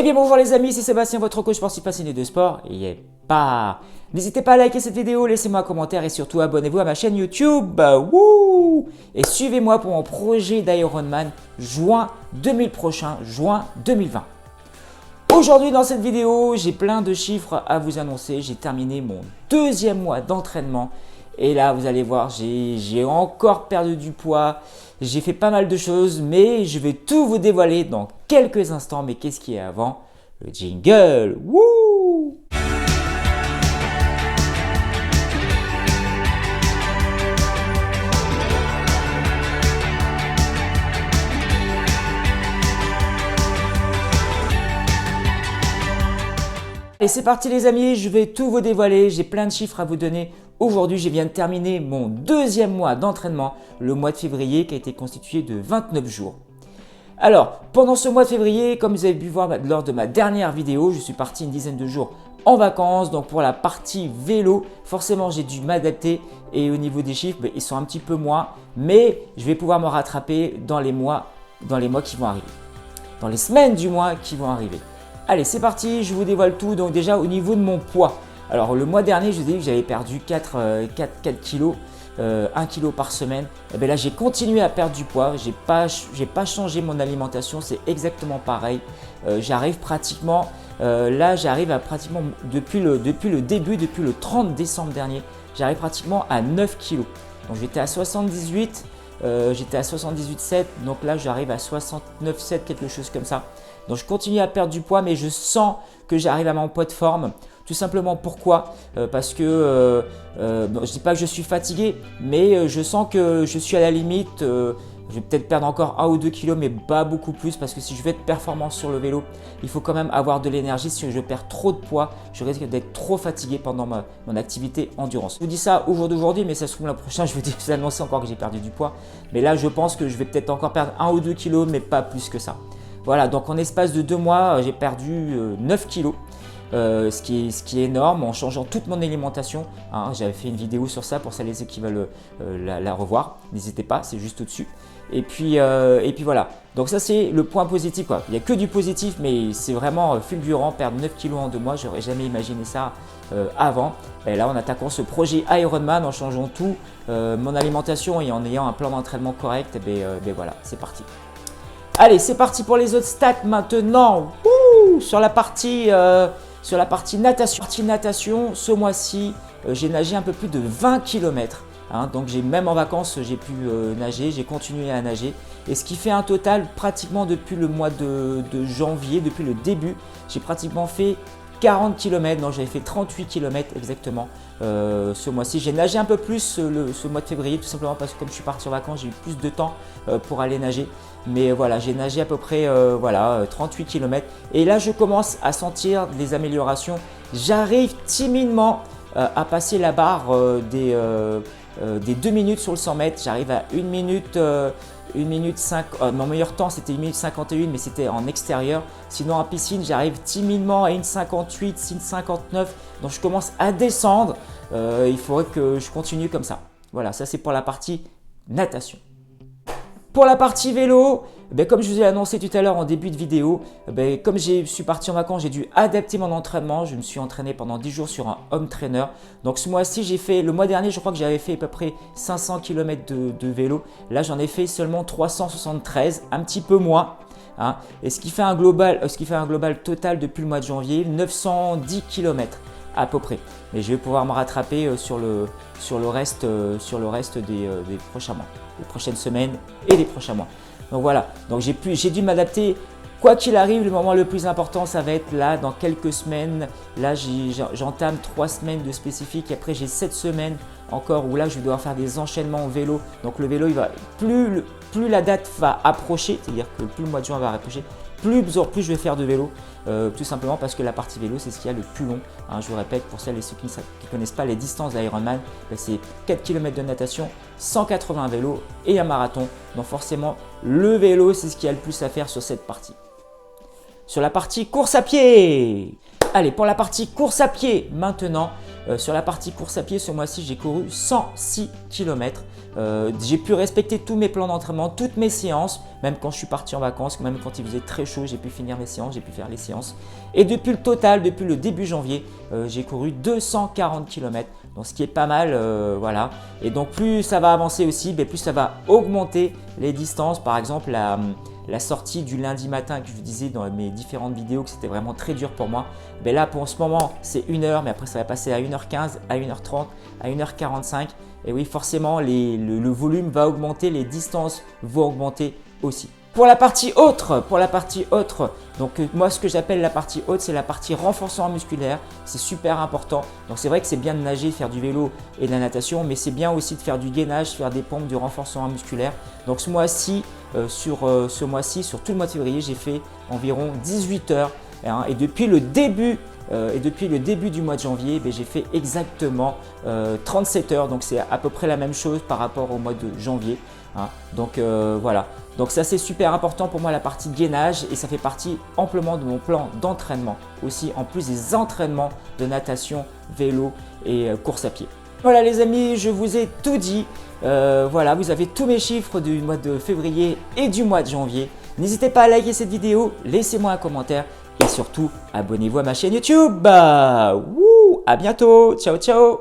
Eh bien bonjour les amis, c'est Sébastien, votre coach sportif passionné de sport. Et n'hésitez pas à liker cette vidéo, laissez-moi un commentaire et surtout abonnez-vous à ma chaîne YouTube. Wouh! Et suivez-moi pour mon projet d'Ironman juin 2000 prochain, juin 2020. Aujourd'hui dans cette vidéo, j'ai plein de chiffres à vous annoncer. J'ai terminé mon deuxième mois d'entraînement. Et là, vous allez voir, j'ai encore perdu du poids. J'ai fait pas mal de choses, mais je vais tout vous dévoiler dans quelques instants. Mais qu'est-ce qui est avant? Le jingle. Wouh! Et c'est parti les amis, je vais tout vous dévoiler, j'ai plein de chiffres à vous donner. Aujourd'hui, je viens de terminer mon deuxième mois d'entraînement, le mois de février qui a été constitué de 29 jours. Alors, pendant ce mois de février, comme vous avez pu voir lors de ma dernière vidéo, je suis parti une dizaine de jours en vacances. Donc pour la partie vélo, forcément j'ai dû m'adapter et au niveau des chiffres, ils sont un petit peu moins. Mais je vais pouvoir me rattraper dans les mois qui vont arriver. Dans les semaines du mois qui vont arriver. Allez, c'est parti, je vous dévoile tout. Donc déjà au niveau de mon poids. Alors le mois dernier, je vous ai dit que j'avais perdu 4 kg, 1 kg par semaine. Et bien là, j'ai continué à perdre du poids. J'ai pas changé mon alimentation, c'est exactement pareil. J'arrive pratiquement, j'arrive à pratiquement, depuis le début, depuis le 30 décembre dernier, j'arrive pratiquement à 9 kg. Donc j'étais à 78, j'étais à 78,7. Donc là, j'arrive à 69,7, quelque chose comme ça. Donc je continue à perdre du poids, mais je sens que j'arrive à mon poids de forme. Tout simplement pourquoi? Parce que je ne dis pas que je suis fatigué, mais je sens que je suis à la limite. Je vais peut-être perdre encore 1 ou 2 kilos, mais pas beaucoup plus. Parce que si je veux être performant sur le vélo, il faut quand même avoir de l'énergie. Si je perds trop de poids, je risque d'être trop fatigué pendant mon activité endurance. Je vous dis ça au jour d'aujourd'hui, mais ça se trouve l'an prochain, je vais vous annoncer encore que j'ai perdu du poids. Mais là, je pense que je vais peut-être encore perdre 1 ou 2 kilos, mais pas plus que ça. Voilà, donc en espace de 2 mois, j'ai perdu 9 kilos. Ce qui est énorme en changeant toute mon alimentation. J'avais fait une vidéo sur ça pour celles qui veulent la revoir. N'hésitez pas, c'est juste au-dessus. Et puis voilà. Donc ça c'est le point positif, quoi. Il n'y a que du positif, mais c'est vraiment fulgurant. Perdre 9 kilos en 2 mois, j'aurais jamais imaginé ça avant. Et là en attaquant ce projet Ironman, en changeant tout, mon alimentation et en ayant un plan d'entraînement correct, voilà, c'est parti. Allez, c'est parti pour les autres stats maintenant. Wouh, sur la partie natation, ce mois-ci, j'ai nagé un peu plus de 20 km. Donc même en vacances, j'ai pu nager, j'ai continué à nager. Et ce qui fait un total pratiquement depuis le mois de janvier, depuis le début, j'ai pratiquement fait 40 km, non j'avais fait 38 km exactement ce mois-ci. J'ai nagé un peu plus ce mois de février tout simplement parce que comme je suis parti en vacances, j'ai eu plus de temps pour aller nager. Mais voilà, j'ai nagé à peu près 38 km et là je commence à sentir des améliorations. J'arrive timidement à passer la barre des 2 minutes sur le 100 mètres. J'arrive à 1 minute 5, mon meilleur temps c'était 1 minute 51 mais c'était en extérieur. Sinon en piscine j'arrive timidement à 1,58, 1,59. Donc je commence à descendre. Il faudrait que je continue comme ça. Voilà, ça c'est pour la partie natation. Pour la partie vélo, comme je vous ai annoncé tout à l'heure en début de vidéo, comme je suis parti en vacances, j'ai dû adapter mon entraînement. Je me suis entraîné pendant 10 jours sur un home trainer. Donc ce mois-ci, le mois dernier, je crois que j'avais fait à peu près 500 km de vélo. Là, j'en ai fait seulement 373, un petit peu moins. Et ce qui fait un global total depuis le mois de janvier, 910 km à peu près. Mais je vais pouvoir me rattraper sur le reste des prochains mois, des prochaines semaines et des prochains mois. Donc voilà, donc j'ai dû m'adapter. Quoi qu'il arrive, le moment le plus important, ça va être là dans quelques semaines. Là, j'entame 3 semaines de spécifique. Après, j'ai 7 semaines encore où là, je vais devoir faire des enchaînements au vélo. Donc le vélo, plus la date va approcher, c'est-à-dire que plus le mois de juin va approcher, plus je vais faire de vélo. Tout simplement parce que la partie vélo, c'est ce qu'il y a le plus long. Je vous répète, pour celles et ceux qui ne connaissent pas les distances d'Ironman, c'est 4 km de natation, 180 vélos et un marathon. Donc forcément, le vélo, c'est ce qu'il y a le plus à faire sur cette partie. Sur la partie course à pied. Allez, pour la partie course à pied, maintenant, Sur la partie course à pied, ce mois-ci, j'ai couru 106 km. J'ai pu respecter tous mes plans d'entraînement, toutes mes séances, même quand je suis parti en vacances, même quand il faisait très chaud, j'ai pu finir mes séances, j'ai pu faire les séances. Et depuis le total, depuis le début janvier, j'ai couru 240 km, donc ce qui est pas mal, voilà. Et donc plus ça va avancer aussi, plus ça va augmenter les distances. Par exemple, la sortie du lundi matin que je vous disais dans mes différentes vidéos que c'était vraiment très dur pour moi. Là, pour ce moment, c'est 1 heure, mais après ça va passer à 1h15, à 1h30, à 1h45. Et oui, forcément, le volume va augmenter, les distances vont augmenter aussi. Pour la partie autre, donc moi ce que j'appelle la partie haute, c'est la partie renforcement musculaire. C'est super important. Donc c'est vrai que c'est bien de nager, faire du vélo et de la natation, mais c'est bien aussi de faire du gainage, faire des pompes, du renforcement musculaire. Donc ce mois-ci, sur tout le mois de février, j'ai fait environ 18 heures. Et depuis le début du mois de janvier, j'ai fait exactement 37 heures. Donc c'est à peu près la même chose par rapport au mois de janvier. Donc voilà. Donc ça c'est super important pour moi, la partie gainage, et ça fait partie amplement de mon plan d'entraînement aussi, en plus des entraînements de natation, vélo et course à pied. Voilà les amis, je vous ai tout dit. Voilà, vous avez tous mes chiffres du mois de février et du mois de janvier. N'hésitez pas à liker cette vidéo, laissez-moi un commentaire et surtout abonnez-vous à ma chaîne YouTube. À bientôt, ciao ciao.